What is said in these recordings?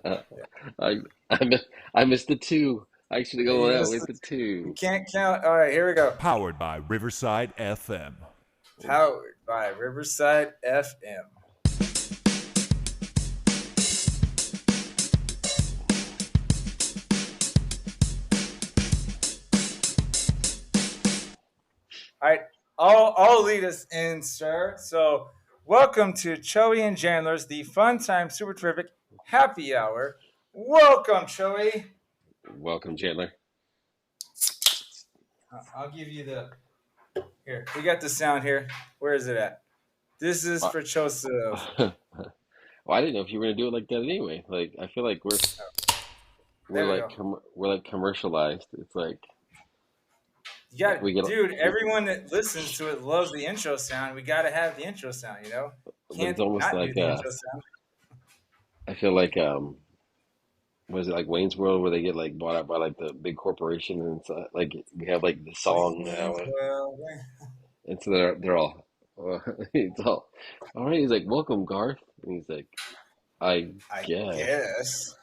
I I mi- I missed the two. I should have You gone out missed with the you two. can't count. All right, here we go. Powered by Riverside FM. Powered by Riverside FM. All right, I'll lead us in, sir. So, welcome to Choey and Jandler's the Fun Time Super Terrific Happy Hour. Welcome, Choey. Welcome, Chandler. I'll give you the here. We got the sound here. Where is it at? This is Uh, for Joseph. well, I didn't know if you were gonna do it like that anyway. Like I feel like we're There we like go. we're like commercialized. It's like Yeah, we get dude, everyone that listens to it loves the intro sound. We got to have the intro sound, you know? but it's Can't almost not do like the intro sound. I feel like was it like Wayne's World where they get like bought out by like the big corporation and it's like we have like the song now Well, and so they're all it's all right. He's like welcome Garth and he's like I I guess guess.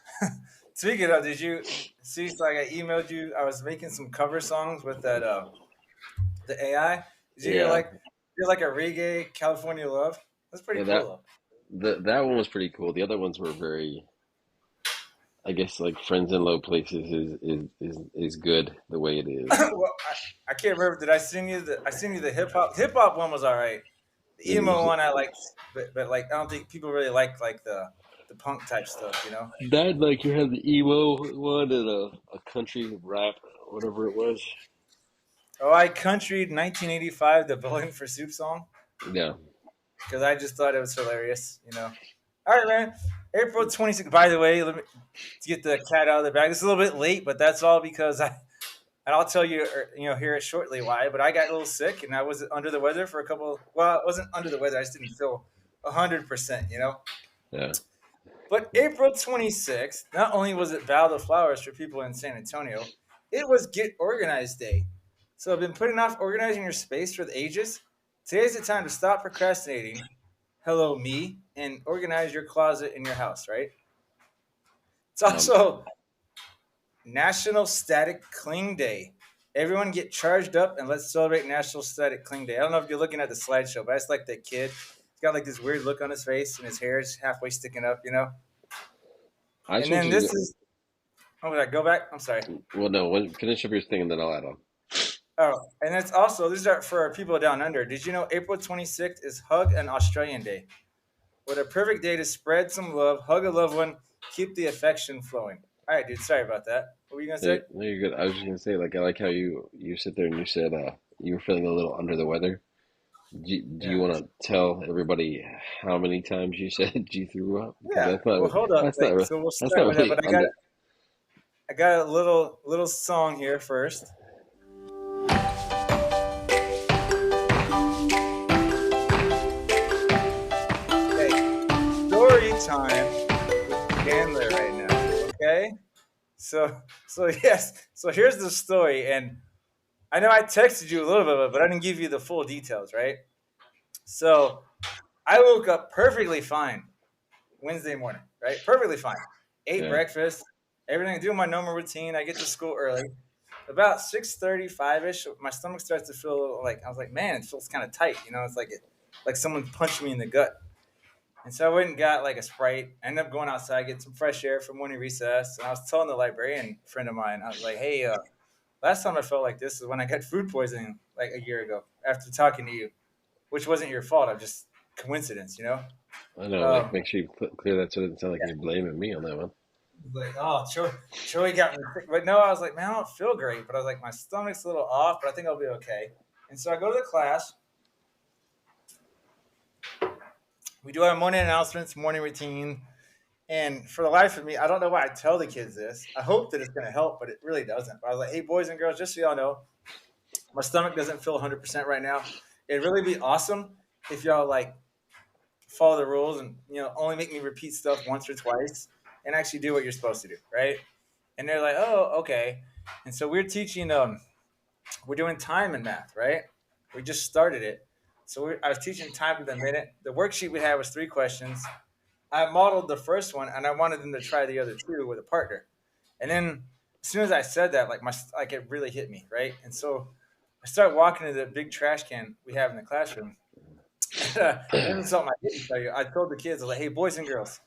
Speaking of, did you see? Like I emailed you. I was making some cover songs with that the AI. Did you hear yeah like a reggae California love? That's pretty yeah cool though. that one was pretty cool. The other ones were very I guess like Friends in Low Places is good the way it is. Well, I can't remember. Did I sing you the? I sing you the hip hop. Hip hop one was all right. The And emo one I liked, but like I don't think people really like the punk type stuff. You know. that like you had the emo one and a country rap whatever it was. Oh, I countryed 1985 the Bowling for Soup song Yeah. because I just thought it was hilarious. You know. All right, man. April 26th. By the way, let me to get the cat out of the bag. It's a little bit late, but that's all because and I'll tell you, hear it shortly why. But I got a little sick, and I was under the weather for a couple. Well, I wasn't under the weather. I just didn't feel 100%. You know. Yeah. But April 26th, not only was it Battle of the Flowers for people in San Antonio, it was Get Organized Day. So I've been putting off organizing your space for the ages. Today's the time to stop procrastinating. Hello, me, and organize your closet in your house. Right. It's Um. also National Static Cling Day. Everyone get charged up and let's celebrate National Static Cling Day. I don't know if you're looking at the slideshow, but it's like that kid. He's got like this weird look on his face and his hair is halfway sticking up, you know? I just And want then you to this is, oh, did I go back? I'm sorry. well no finish up your thing and then I'll add on. Oh, and it's also, these are for our people down under. Did you know April 26th is Hug an Australian Day? What a perfect day to spread some love, hug a loved one, keep the affection flowing. All right, dude, sorry about that. What were you going to No, say? no, you're good. I was just gonna say like I like how you sit there and you said you were feeling a little under the weather. Do you Yeah. want to tell everybody how many times you said you threw up? Because Yeah. Well, hold up. that's not Wait. So we'll that's start not with that. really But under. I got a little song here first. Okay, story time with Chandler right now. Okay, so yes, so here's the story, and I know I texted you a little bit of it, but I didn't give you the full details, right? So I woke up perfectly fine Wednesday morning, right? Perfectly fine. Ate Yeah. breakfast, everything, doing my normal routine. I get to school early. About 6:35 ish, my stomach starts to feel a little like I was like, man, it feels kind of tight. You know, it's like someone punched me in the gut. And so I went and got like a Sprite. I ended up going outside, get some fresh air for morning recess. And I was telling the librarian friend of mine, I was like, hey, last time I felt like this is when I got food poisoning like a year ago after talking to you, which wasn't your fault. I'm just coincidence, you know? I know. Like Um, make sure you clear that so it doesn't sound like you're blaming me on that one. like, oh, Joey got me sick. But no, I was like, man, I don't feel great. But I was like, my stomach's a little off, but I think I'll be okay. And so I go to the class. We do our morning announcements, morning routine. And for the life of me, I don't know why I tell the kids this. I hope that it's going to help, but it really doesn't. But I was like, hey, boys and girls, just so y'all know, my stomach doesn't feel 100% right now. It'd really be awesome if y'all like follow the rules and, only make me repeat stuff once or twice and actually do what you're supposed to do. Right. And they're like, oh, okay. And so we're teaching, we're doing time and math, right? We just started it. So I was teaching time to the minute. The worksheet we had was 3 questions. I modeled the first one, and I wanted them to try the other two with a partner. And then as soon as I said that, like it really hit me, right? And so I start walking to the big trash can we have in the classroom. This is something I didn't tell you. I told the kids, I was like, "Hey, boys and girls,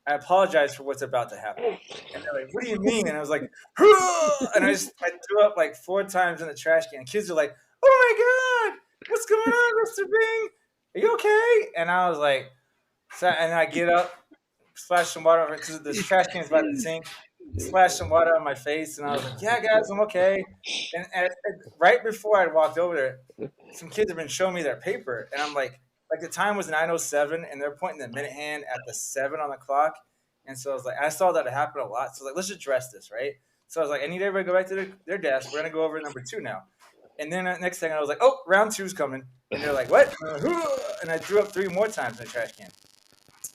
I apologize for what's about to happen." And they're like, "What do you mean?" And I was like, "Huh!" And I threw up like 4 times in the trash can. Kids are like, "Oh my god, what's going on, Mister Bing? Are you okay?" And I was like, so, and I get up, splash some water over because this trash can is by the sink. Splash some water on my face, and I was like, "Yeah, guys, I'm okay." And right before I walked over there, some kids have been showing me their paper, and I'm like the time was 9:07, and they're pointing the minute hand at the 7 on the clock, and so I was like, I saw that it happen a lot, so I was like, let's address this, right? So I was like, I need everybody to go back to their desk. We're gonna go over number 2 now, and then next thing I was like, oh, round two's coming, and they're like, what? And I threw up 3 more times in the trash can.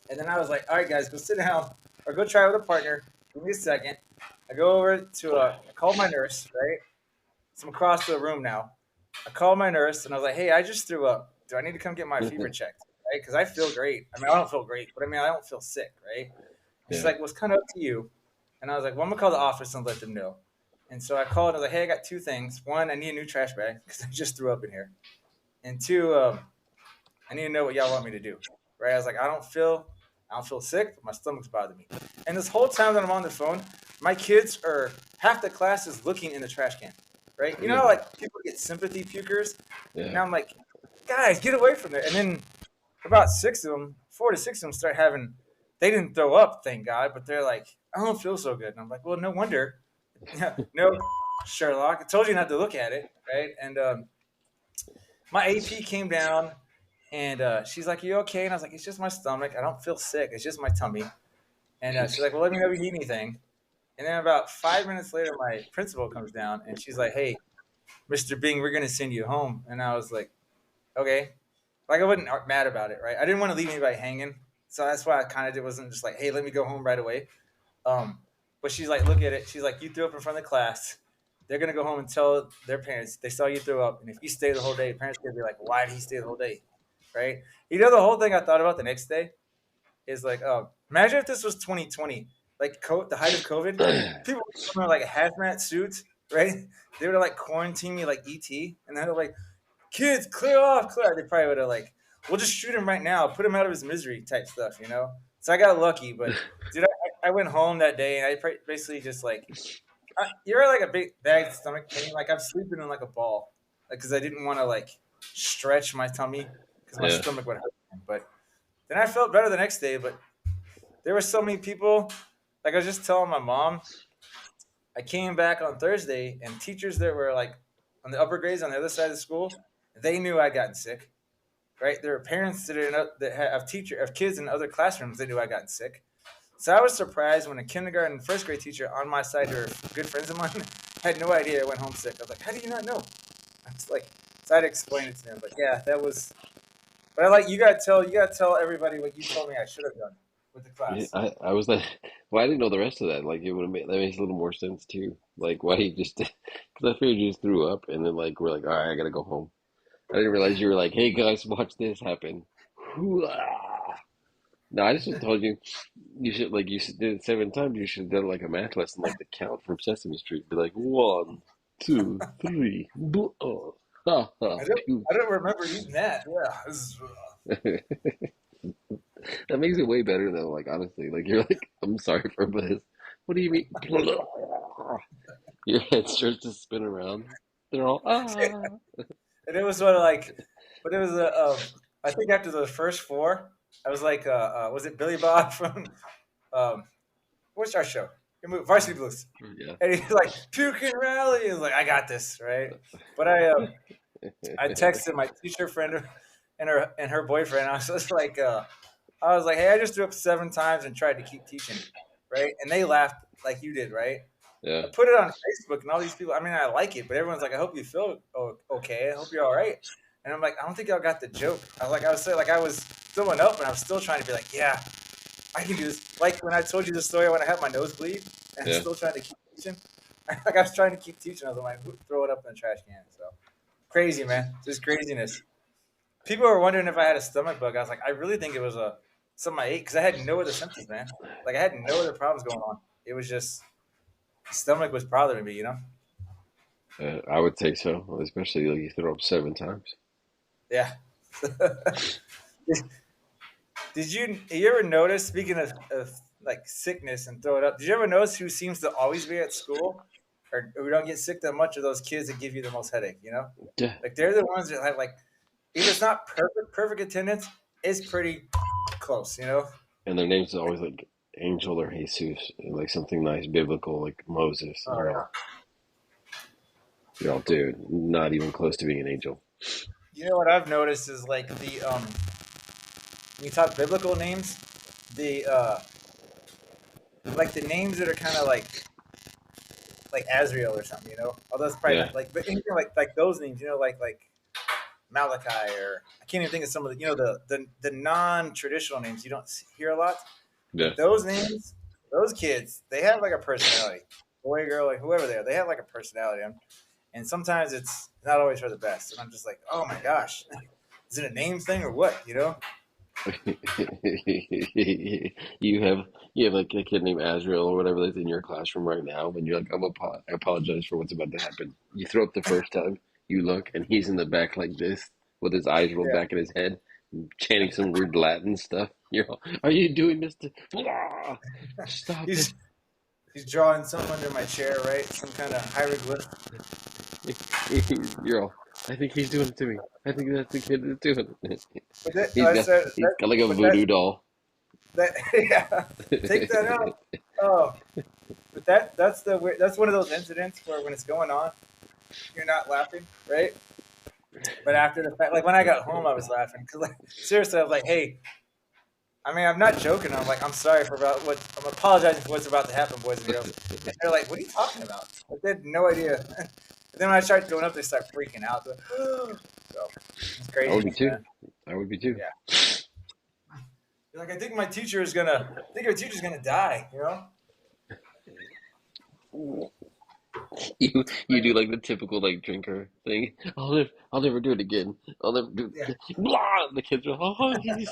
And then I was like, all right, guys, go sit down or go try with a partner. Give me a second. I go over to, I called my nurse, right? So I'm across the room now. I called my nurse and I was like, hey, I just threw up. Do I need to come get my fever checked? Right? Because I feel great. I mean, I don't feel great, but I mean, I don't feel sick, right? And she's Yeah. like, well, it's kind of up to you. And I was like, well, I'm going to call the office and let them know. And so I called and I was like, hey, I got 2 things. One, I need a new trash bag because I just threw up in here. And 2, I need to know what y'all want me to do. Right? I was like, I don't feel sick, but my stomach's bothering me. And this whole time that I'm on the phone, my kids are half the class is looking in the trash can. Right? You know, like people get sympathy pukers. And Yeah. I'm like, guys, get away from there. And then about 6 of them, 4 to 6 of them start having, they didn't throw up, thank God, but they're like, I don't feel so good. And I'm like, well, no wonder. No, Sherlock, I told you not to look at it. Right? And my AP came down and she's like, you okay? And I was like, it's just my stomach. I don't feel sick. It's just my tummy. And she's like, well, let me know if you need anything. And then about 5 minutes later, my principal comes down and she's like, hey, Mr. Bing, we're going to send you home. And I was like, okay. Like, I wasn't mad about it, right? I didn't want to leave anybody hanging. So that's why I kind of wasn't just like, hey, let me go home right away. Um, but she's like, look at it. She's like, you threw up in front of the class. They're going to go home and tell their parents they saw you throw up. And if you stay the whole day, parents are going to be like, why did he stay the whole day? Right? You know, the whole thing I thought about the next day is like, oh, imagine if this was 2020, like the height of COVID. People were wearing like hazmat suits, right? They would have like quarantined me like ET. And they're like, kids, clear off, clear off. They probably would have like, we'll just shoot him right now, put him out of his misery type stuff, you know? So I got lucky, but dude, I went home that day and I basically just like, you're like a big bad stomach pain. Like I'm sleeping in like a ball, like because I didn't want to like stretch my tummy because my Yeah. stomach would hurt. But then I felt better the next day. But there were so many people. Like I was just telling my mom, I came back on Thursday and teachers that were like on the upper grades on the other side of the school, they knew I'd gotten sick. Right, there were parents that have kids in other classrooms that knew I gotten sick. So I was surprised when a kindergarten and first grade teacher on my side, who are good friends of mine, had no idea I went home sick. I was like, "How do you not know?" I was like, so I had to explain it to them. But yeah, that was. But I like you gotta tell everybody what you told me I should have done with the Yeah, class. I was like, well, I didn't know the rest of that. Like, it would have made that makes a little more sense too. Like, why he just, because I figured you just threw up, and then like we're like, all right, I gotta go home. I didn't realize you were like, hey guys, watch this happen. Hoo-ah. No, I just told you, you should like did it 7 times. You should have done like a math lesson, like the count from Sesame Street. Be like 1, 2, 3, ha ha, I don't puke. I don't remember eating that. Yeah, That makes it way better though. Like honestly, like you're like, I'm sorry for this. What do you mean? Your head starts to spin around. They're all and it was sort of like, but it was I think after the first four, I was like, was it Billy Bob from um, what's our show? Varsity Blues. yeah. And he's like, puke and rally. He's like, I got this, right? But I texted my teacher friend and her boyfriend. I was just like, hey, I just threw up 7 times and tried to keep teaching, right? And they laughed like you did, right? Yeah. I put it on Facebook, and all these people. I mean, I like it, but everyone's like, I hope you feel okay. I hope you're all right. And I'm like, I don't think y'all got the joke. I was throwing up, and I was still trying to be like, yeah, I can do this. Like when I told you the story when I had my nosebleed, and I'm Yeah. still trying to keep teaching. Like I was trying to keep teaching. I was like, throw it up in the trash can. So crazy, man. Just craziness. People were wondering if I had a stomach bug. I was like, I really think it was a something I ate because I had no other symptoms, man. Like I had no other problems going on. It was just my stomach was bothering me, you know? I would say so, especially like you throw up 7 times. Yeah. Did you ever notice? Speaking of like sickness and throw it up, did you ever notice who seems to always be at school, or we don't get sick that much? Of those kids that give you the most headache, you know? Yeah, Like they're the ones that have like if it's not perfect attendance, it's pretty close, you know? and their names are always like Angel or Jesus, like something nice biblical, like Moses, and Oh you're all, dude, not even close to being an angel. yeah. You know what I've noticed is like the when you talk biblical names, the like the names that are kind of like Azrael or something, you know? Although it's probably Yeah, not like, but anything like those names, you know, like Malachi or I can't even think of some of the the non traditional names you don't hear a lot. yeah. But those names, those kids, they have like a personality. Boy, girl, like whoever they are, they have like a personality. And sometimes it's not always for the best. And I'm just like, oh my gosh, is it a name thing or what? You know? you have you have like a kid named Azrael or whatever that's in your classroom right now, and you're like, I apologize for what's about to happen. You throw up the first time, you look, and he's in the back like this, with his eyes rolled Yeah. back in his head, chanting some weird Latin stuff. You're all, are you doing this to Blah! Stop it. He's he's drawing something under my chair, right? Some kind of hieroglyph. You're all, I think he's doing it to me. I think that's the kid that's doing it. But that, He's got said he's that, got like a but voodoo doll. that yeah, take that out. Oh, but that's one of those incidents where when it's going on, you're not laughing, right? But after the fact, like when I got home, I was laughing because, like, seriously, I was like, "Hey, I mean, I'm not joking. I'm like, I'm sorry for about what I'm apologizing for what's about to happen, boys and girls." And they're like, "What are you talking about?" Like, they had no idea. And then when I start throwing up, they start freaking out. They're like, so it's I would crazy, be too. man. I would be too. Yeah, you're like, I think my teacher is gonna. I think our teacher's gonna die. You know? You do like the typical like drinker thing. I'll never do it again. I'll never do it Yeah. again. Blah! The kids are oh he's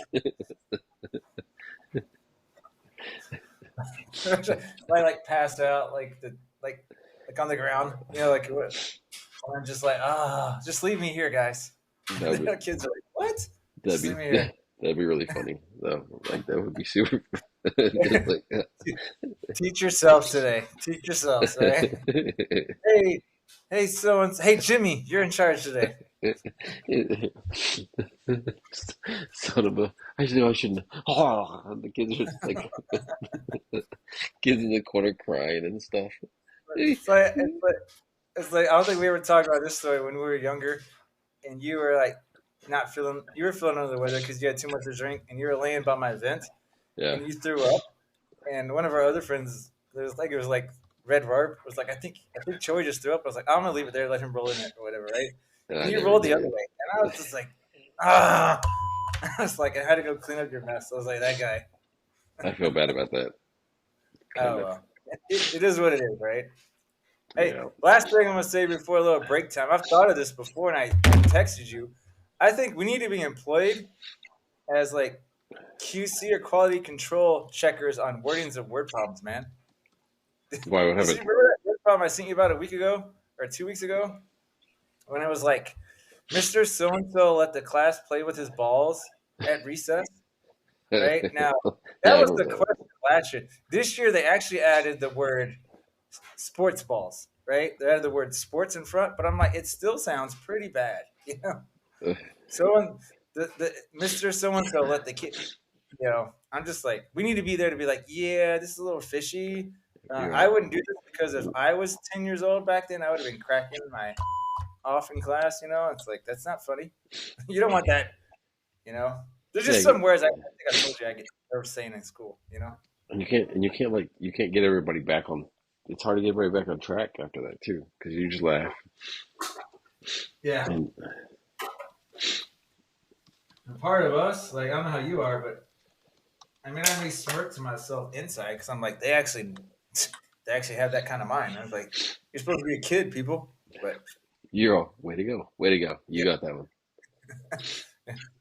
like passed out, like on the ground. You know, like what? I'm just like, just leave me here, guys. that would The kids are like, what? that'd Just be leave me here. that'd be really funny though. Like that would be super. Just like Teach yourselves today. Teach yourselves, all right? Hey, hey, so and hey, Jimmy, you're in charge today. son of a. I knew I shouldn't. Oh, the kids are just like kids in the corner crying and stuff. It's like I don't think we ever talked about this story when we were younger, and you were like not feeling. You were feeling under the weather because you had too much to drink, and you were laying by my vent, Yeah, and you threw up. And one of our other friends, it was like Red Varp was like, I think Joey just threw up. I was like, I'm gonna leave it there, let him roll in it or whatever, right? and I And you never rolled the other did. way, and I was just like, ah. I was like, I had to go clean up your mess. I was like, that guy. I feel bad about that. Kind Oh of. well, it is what it is, right? Hey, Yeah. last thing I'm gonna say before a little break time. I've thought of this before, and I texted you. I think we need to be employed as like QC or quality control checkers on wordings of word problems, man. Why? What You see, happened? remember that word problem I sent you about a week ago or 2 weeks ago when it was like, Mr. So and so let the class play with his balls at recess? Yeah, Right now, that I was the remember that. question last year. This year, they actually added the word sports balls. Right? They added the word sports in front, but I'm like, it still sounds pretty bad. You know, Ugh, so the Mr. So and so let the kid. You know, I'm just like, we need to be there to be like, yeah, this is a little fishy. you're I all, wouldn't do this because if I was 10 years old back then, I would have been cracking my off in class. You know, it's like that's not funny. You don't want that. You know, there's yeah, just some words I think I told you I get nervous saying in school. You know. and you can't like you can't get everybody back on. It's hard to get everybody back on track after that too, because you just laugh Yeah. and And part of us, like I don't know how you are, but I mean, I may smirk to myself inside because I'm like, they actually have that kind of mind. I was like, you're supposed to be a kid, people. But you're all way to go. You yeah, got that one.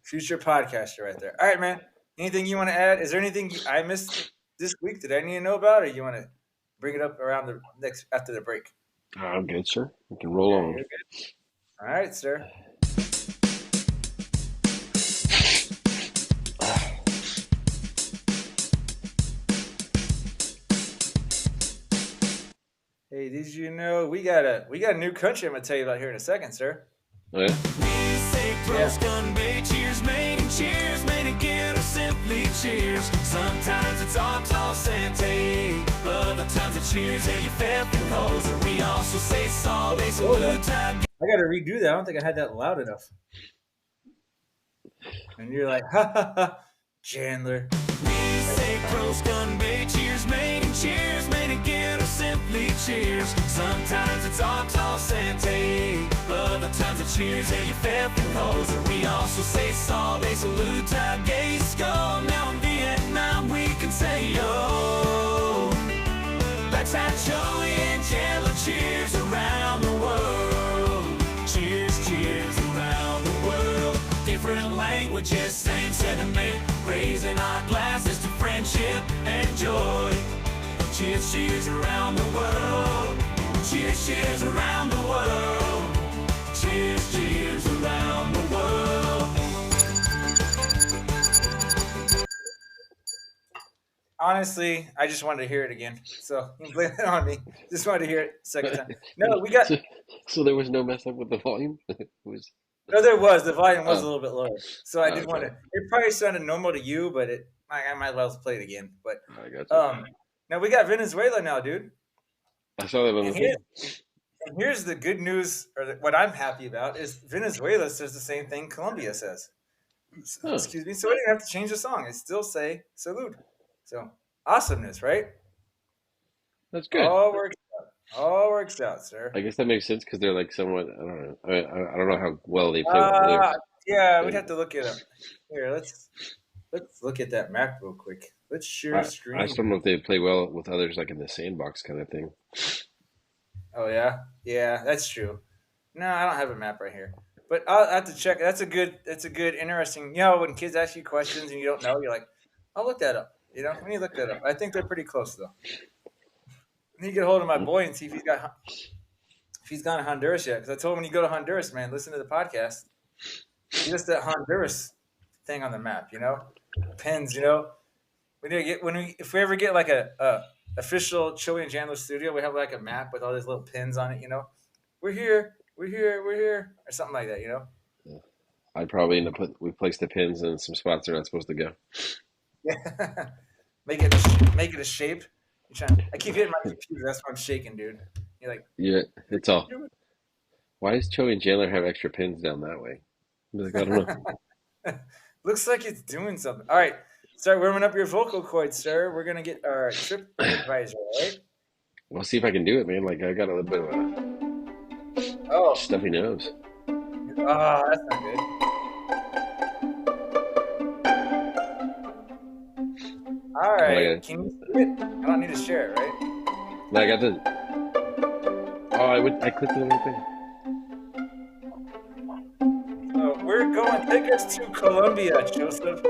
future podcaster right there. All right, man. Anything you want to add? Is there anything I missed this week that I need to know about, or you want to bring it up around the next after the break? I'm good, sir. We can roll Yeah, on. you're good. All right, sir. Hey, did you know we got a new country I'm gonna tell you about here in a second, sir? Oh, yeah? Music, roast, gun, bay, cheers, made and cheers, made again, or simply cheers. Sometimes it's all Sante, other times it's cheers and you felt the closer. We also say salve, salute time. I gotta redo that. I don't think I had that loud enough. And you're like, ha ha ha, Jandler. Music, roast, gun, bay, cheers, made and cheers, made again, or simply cheers. Sometimes it's all Sante, other times it's cheers and you felt the closer. We also say salve, salute time, gay skull. Now in Vietnam we can say yo. That's how Joey and Jandler cheers around the world. Cheers, cheers around the world. Different languages, same sentiment. Raising our glasses to friendship and joy. Cheers, cheers around the world. Cheers, cheers around the world. Cheers, cheers around the world. Honestly, I just wanted to hear it again. So you can blame it on me. Just wanted to hear it a second time. No, we got So there was no mess up with the volume? It was. no. There was the volume was a Oh, little bit lower, so I did want okay. to. It probably sounded normal to you, but I might as well play it again. But I got you. now we got Venezuela now, dude. I saw that on the And thing. here's the good news, or what I'm happy about is Venezuela says the same thing Colombia says. Huh. Excuse me. So I didn't have to change the song. I still say salute. So awesomeness, right? That's good. All works all works out, sir. I guess that makes sense because they're like somewhat. I don't know. I don't know how well they play with Uh, others. yeah, we'd And have to look it up. Here, let's look at that map real quick. Let's share I screen. still don't know if they play well with others, like in the sandbox kind of thing. Oh yeah, yeah, that's true. No, I don't have a map right here, but I'll have to check. That's a good, interesting. You know, when kids ask you questions and you don't know, you're like, I'll look that up. You know, we need to look that up. I think they're pretty close though. I need to get a hold of my Hmm? boy and see if he's gone to Honduras yet. Because I told him when you go to Honduras, man, listen to the podcast. Just that Honduras thing on the map, you know, pins. You know, we need to get if we ever get like a official Chili and Chandler studio, we have like a map with all these little pins on it. You know, we're here, we're here, we're here, or something like that. You know. I'd probably end up we placed the pins in some spots they're not supposed to go. Yeah. Make it a shape. I keep hitting my computer. That's why I'm shaking, dude. You're like, Yeah, what it's all. are you Why does Joey and Jandler have extra pins down that way? I'm like, I don't know. doing? Looks like it's doing something. All right. Start warming up your vocal cords, sir. We're gonna get our trip advisor, all right? We'll see if I can do it, man. Like I got a little bit of a Oh, stuffy nose. that's not good. All Oh, right. Can you see it? I don't need to share it, right? I got the. Oh, I clicked the wrong thing. So we're going. Take us to Colombia, Joseph.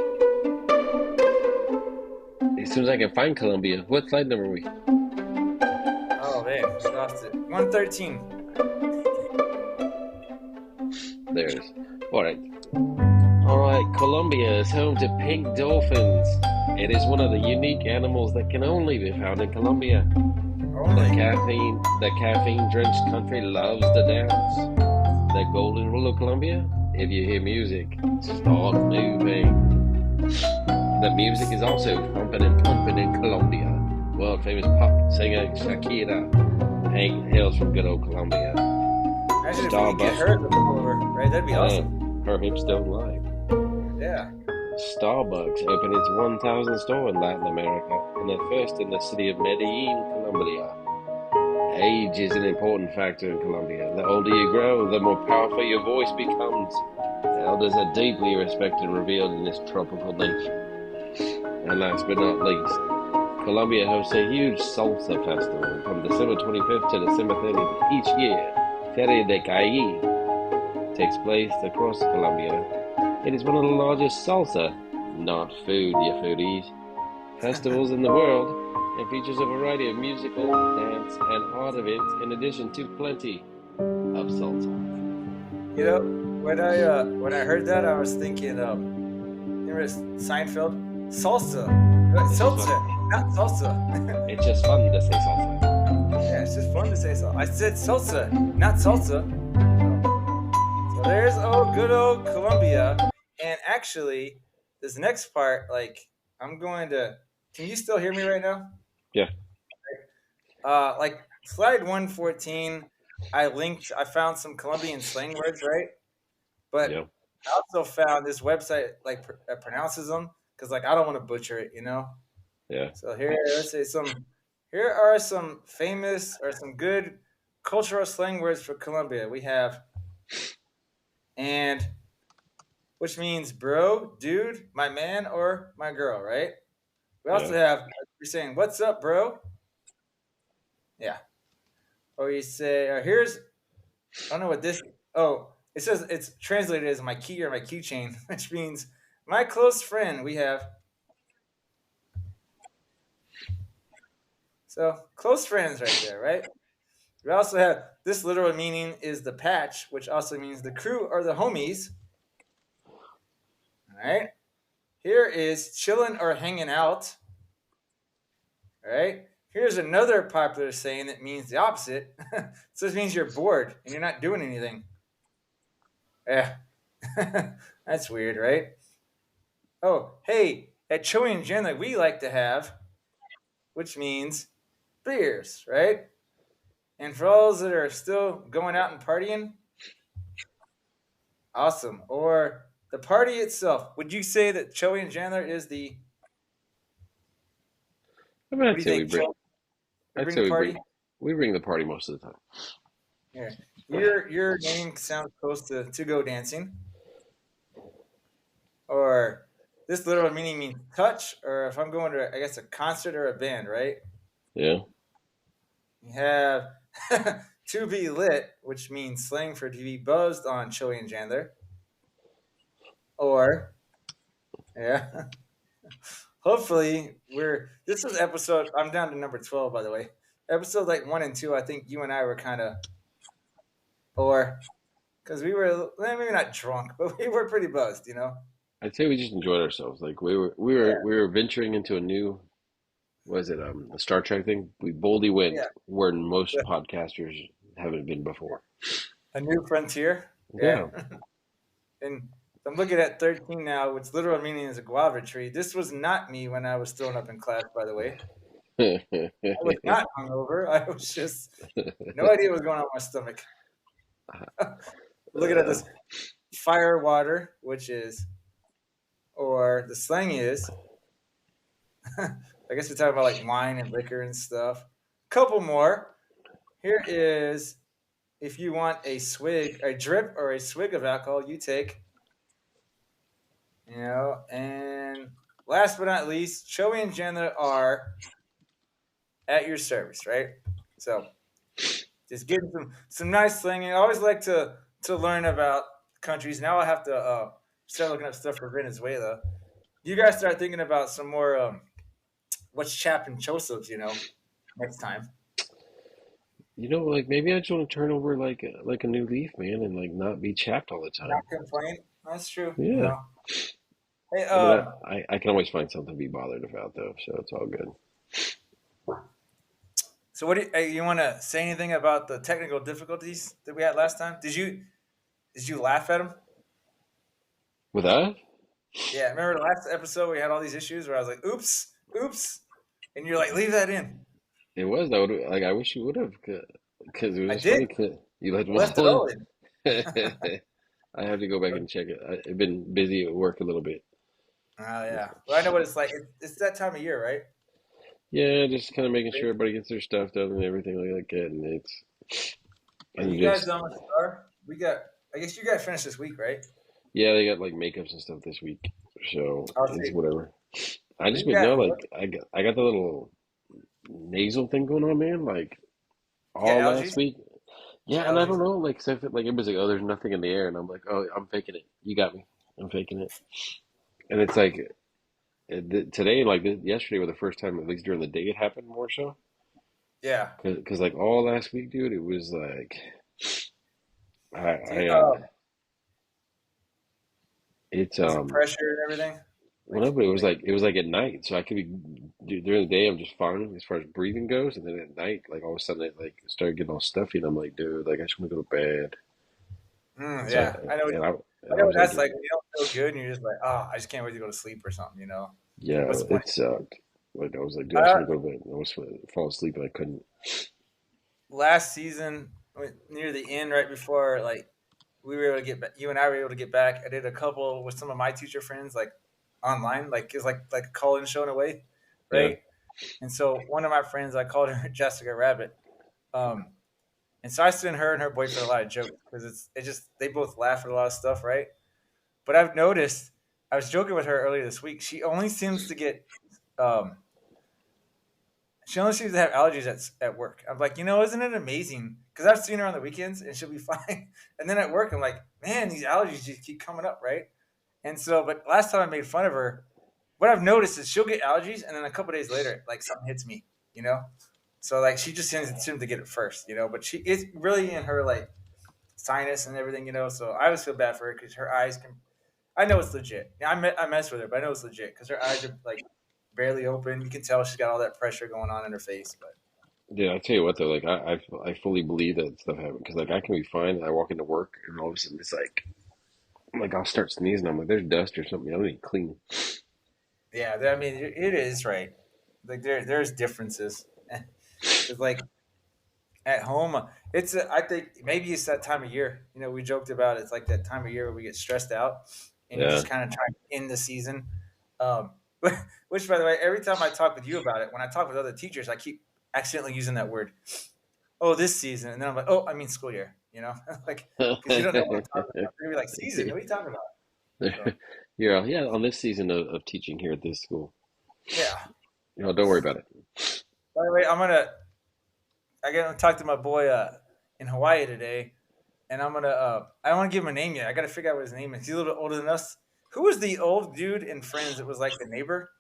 As soon as I can find Colombia, what slide number are we? Oh man, we lost it. 113. There it is. All right. Colombia is home to pink dolphins. It is one of the unique animals that can only be found in Colombia. Only. The caffeine-drenched country loves to dance. The golden rule of Colombia: if you hear music, start moving. The music is also pumping and pumping in Colombia. World-famous pop singer Shakira hails from good old Colombia. Imagine if we could get Starbucks. her to come over, right? That'd be awesome. Her hips don't lie. Yeah. Starbucks opened its 1,000th store in Latin America, and the first in the city of Medellin, Colombia. Age is an important factor in Colombia. The older you grow, the more powerful your voice becomes. Elders are deeply respected and revered in this tropical nation. And last but not least, Colombia hosts a huge salsa festival from December 25th to December 30th each year. Feria de Cali takes place across Colombia. It is one of the largest salsa not food, you foodies. Festivals in the world, and features a variety of musical, dance, and art events, in addition to plenty of salsa. You know, when I heard that, I was thinking, remember Seinfeld? Salsa. It's just fun. Seltzer, not salsa. It's just fun to say salsa. Yeah, it's just fun to say salsa. I said salsa, not salsa. So there's good old Colombia. And actually, this next part, like, I'm going to. Can you still hear me right now? Yeah, Like slide 114, I found some Colombian slang words, right? But yeah, I also found this website like pronounces them because like I don't want to butcher it, yeah, So here are some famous or some good cultural slang words for Colombia. We have and which means bro, dude, my man, or my girl, right? We also yeah. have you're saying what's up, bro? Yeah. Or you say, here's I don't know what this. Oh, it says it's translated as my key or my keychain, which means my close friend. We have so close friends right there, right? We also have this literal meaning is the patch, which also means the crew or the homies. All right. Here is chilling or hanging out. All right. Here's another popular saying that means the opposite. So this means you're bored and you're not doing anything. Yeah. That's weird, right? Oh, hey, at Joey and Jandler, we like to have, which means beers, right? And for all those that are still going out and partying, awesome. Or the party itself, would you say that Joey and Jandler is the, I mean, what do you think, Joey? We I'd bring say the party? we bring the party most of the time. Yeah. Your name sounds close to go dancing. Or this literal meaning means touch, or if I'm going to, I guess, a concert or a band, right? Yeah, You have to be lit, which means slang for to be buzzed on Joey and Chandler. Or, yeah, hopefully this is episode, I'm down to number 12, by the way. Episode like 1 and 2, I think you and I were kind of, or, because we were, maybe not drunk, but we were pretty buzzed. I'd say we just enjoyed ourselves. Like Yeah, we were venturing into a new, was it the Star Trek thing? We boldly went yeah. where most podcasters haven't been before. A new frontier. Yeah. Yeah. And I'm looking at 13 now, which literal meaning is a guava tree. This was not me when I was thrown up in class, by the way. I was not hungover. I was just no idea what was going on in my stomach. Looking at this fire water, which is, or the slang is, I guess we're talking about like wine and liquor and stuff. Couple more. Here is if you want a swig, a drip, or a swig of alcohol, you take. And last but not least, Joey and Chandler are at your service, right? So just getting some nice slinging. I always like to learn about countries. Now I have to start looking up stuff for Venezuela. You guys start thinking about some more what's Chap Joseph's, next time. Like maybe I just want to turn over like a new leaf, man, and like not be chapped all the Not time. complain. That's true. Yeah. Hey, I mean, I can always find something to be bothered about though, so it's all good. so what do you want to say anything about the technical difficulties that we had last time? Did you laugh at them? With that, Yeah, remember the last episode we had all these issues where I was like, "Oops, oops," and you're like, "Leave that in." it was that would like I wish you would have because it was I just did. funny. 'Cause you let I them left it all all in. in. I have to go back and check it. I've been busy at work a little bit. Oh yeah. Well, I know what it's like. It's that time of year, right? Yeah, just kind of making sure everybody gets their stuff done and everything like that. And Are and you you guys just, done with Star? We got. I guess you guys finished this week, right? yeah, they got like makeups and stuff this week. So I'll it's see. whatever. I just We've been, got. like, I got the little nasal thing going on, man, like You got all last allergies? week. Yeah, and I Allergies. don't know, like, so like everybody's like, oh, there's nothing in the air. And I'm like, oh, I'm faking it. You got me. I'm faking it. And it's like, today, like yesterday, was the first time, at least during the day, it happened more so. Yeah. Cause like all last week, dude, it was like Do you, I it's was it pressure and everything? well, Like, no, but like, it was like at night, so I could be during the day I'm just fine as far as breathing goes, and then at night, like all of a sudden it like started getting all stuffy, and I'm like, dude, like I just want to go to bed. So yeah, I know. I I know was what like, that's like when you don't feel good and you're just like, oh, I just can't wait to go to sleep or something. yeah, What's the point? it sucked. Like I was like, dude, I just Uh, want to go to bed. I was fall asleep and I couldn't. Last season, near the end, right before like we were able to get back, you and I were able to get back. I did a couple with some of my teacher friends, like online, like it's like a call-in show in a way, Yeah, right? And so one of my friends, I called her Jessica Rabbit. Um, and so I sent her and her boyfriend a lot of jokes because it just they both laugh at a lot of stuff, right? But I've noticed I was joking with her earlier this week. Um, she only seems to have allergies at work. I'm like, isn't it amazing? Because I've seen her on the weekends and she'll be fine. And then at work, I'm like, man, these allergies just keep coming up, right? And so, but last time I made fun of her, what I've noticed is she'll get allergies, and then a couple days later, like something hits me, you know. So like she just seems to get it first, But she it's really in her like sinus and everything, So I always feel bad for her because her eyes can. I know it's legit. Yeah, I mess with her, but I know it's legit because her eyes are like barely open. You can tell she's got all that pressure going on in her face. But yeah. I tell you what though, like I fully believe that stuff happened because like I can be fine. I walk into work and all of a sudden it's like I'm like I'll start sneezing. I'm like, there's dust or something. I need to clean. yeah, I mean it is right. Like there's differences because like at home, I think maybe it's that time of year. We joked about it's like that time of year where we get stressed out, and you're Yeah. just kind of trying to end the season. Um, which, by the way, every time I talk with you about it, when I talk with other teachers, I keep accidentally using that word. Oh, this season, and then I'm like, oh, I mean school year. Like because you don't know what I'm talking about. You're gonna be like season. What are you talking about? So Yeah, on this season of teaching here at this school. yeah. Don't worry about it. By the way, I got to talk to my boy in Hawaii today, and I don't want to give him a name yet. I got to figure out what his name is. He's a little bit older than us. Who was the old dude in Friends that was like the neighbor?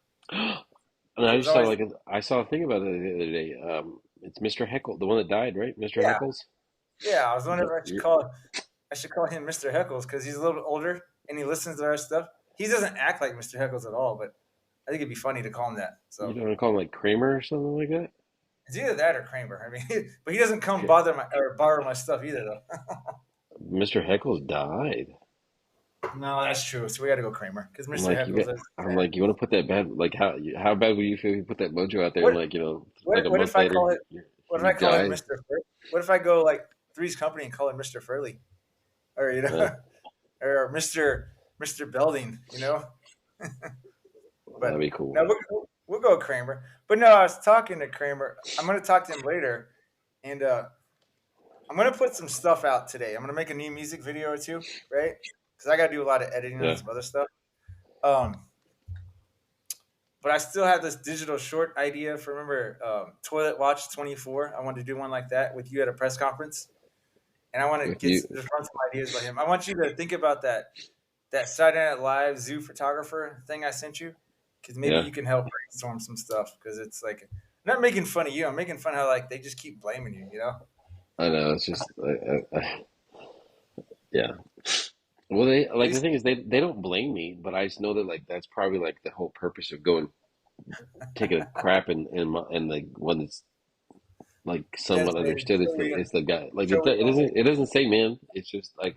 And It I was just saw always like I saw a thing about it the other day. It's Mr. Heckle, the one that died, right? Mr. yeah, Heckles. yeah. I was wondering if You're, I should call him Mr. Heckles because he's a little bit older and he listens to our stuff. He doesn't act like Mr. Heckles at all, but I think it'd be funny to call him that. you So don't want to call him like Kramer or something like that? it's either that or Kramer. I mean, but he doesn't come Okay. bother my or borrow my stuff either, though. Mr. Heckles died. No, that's true. So we got to go Kramer because I'm Mr. like, Heckles is I'm sad. like, you want to put that bad? Like, how bad would you feel if you put that mojo out there and What like, like a what if month I later, call it? What if I he call him dies? Mister? What if I go like Three's Company and call him Mister Furley, or Uh, or Mister Belding, that'd But be cool. no, we'll go Kramer. But no, I was talking to Kramer. I'm going to talk to him later, and I'm going to put some stuff out today. I'm going to make a new music video or two, right? Because I got to do a lot of editing and Yeah, some other stuff. Um, but I still have this digital short idea for remember Toilet Watch 24. I wanted to do one like that with you at a press conference, and I want to with you. just run some ideas by him. I want you to think about that Saturday Night Live zoo photographer thing I sent you, because maybe Yeah, you can help brainstorm some stuff. Because it's like I'm not making fun of you. I'm making fun of how like they just keep blaming you. I know. It's just, yeah. Well, they At like the least thing is they don't blame me, but I just know that like that's probably like the whole purpose of going taking a crap and like one that's like somewhat designated understood. Trillium, It's the guy. Like Trillium only. it doesn't say man. It's just like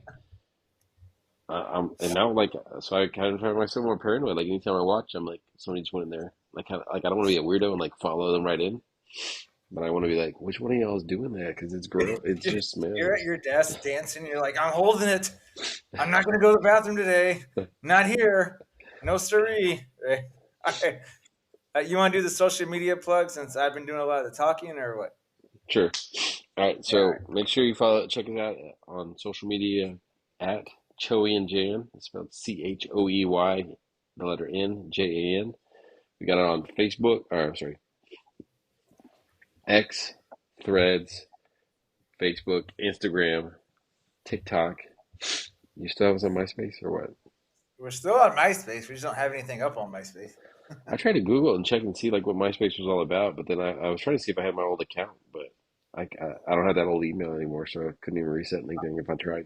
I'm and now like so I kind of find myself more paranoid. Like anytime I watch, I'm like somebody just went in there. Like I don't want to be a weirdo and like follow them right in, but I want to be like, which one of y'all is doing that? Because it's gross. It just You're smells. at your desk dancing. You're like, I'm holding it. I'm not going to go to the bathroom today. Not here. No siree. Right? Okay. You want to do the social media plug since I've been doing a lot of the talking, or what? Sure. All right. All So right. make sure you check us out on social media at Choey and Jan. It's spelled Choey, the letter N, Jan. We got it on Facebook, or sorry, X, Threads, Facebook, Instagram, TikTok. You still have us on MySpace or what? We're still on MySpace. We just don't have anything up on MySpace. I tried to Google and check and see like what MySpace was all about, but then I was trying to see if I had my old account, but I don't have that old email anymore, so I couldn't even reset anything if I tried.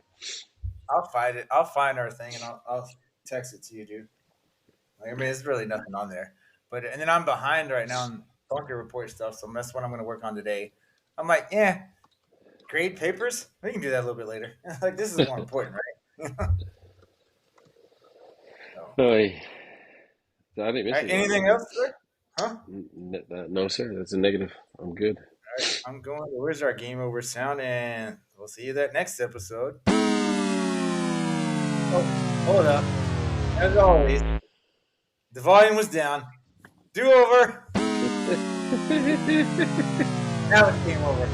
I'll find it. I'll find our thing and I'll text it to you, dude. Like, I mean, there's really nothing on there. But and then I'm behind right now on bunker report stuff, so that's what I'm going to work on today. I'm like, yeah, grade papers. We can do that a little bit later. Like this is more important, right? So, all Oh, I didn't miss right. any last Anything night. else, sir? Huh? No, sir, that's a negative. I'm good. All right. I'm going. Where's our game over sound? And we'll see you that next episode. Oh, hold up. As always, the volume was down. Do over. Now it's game over.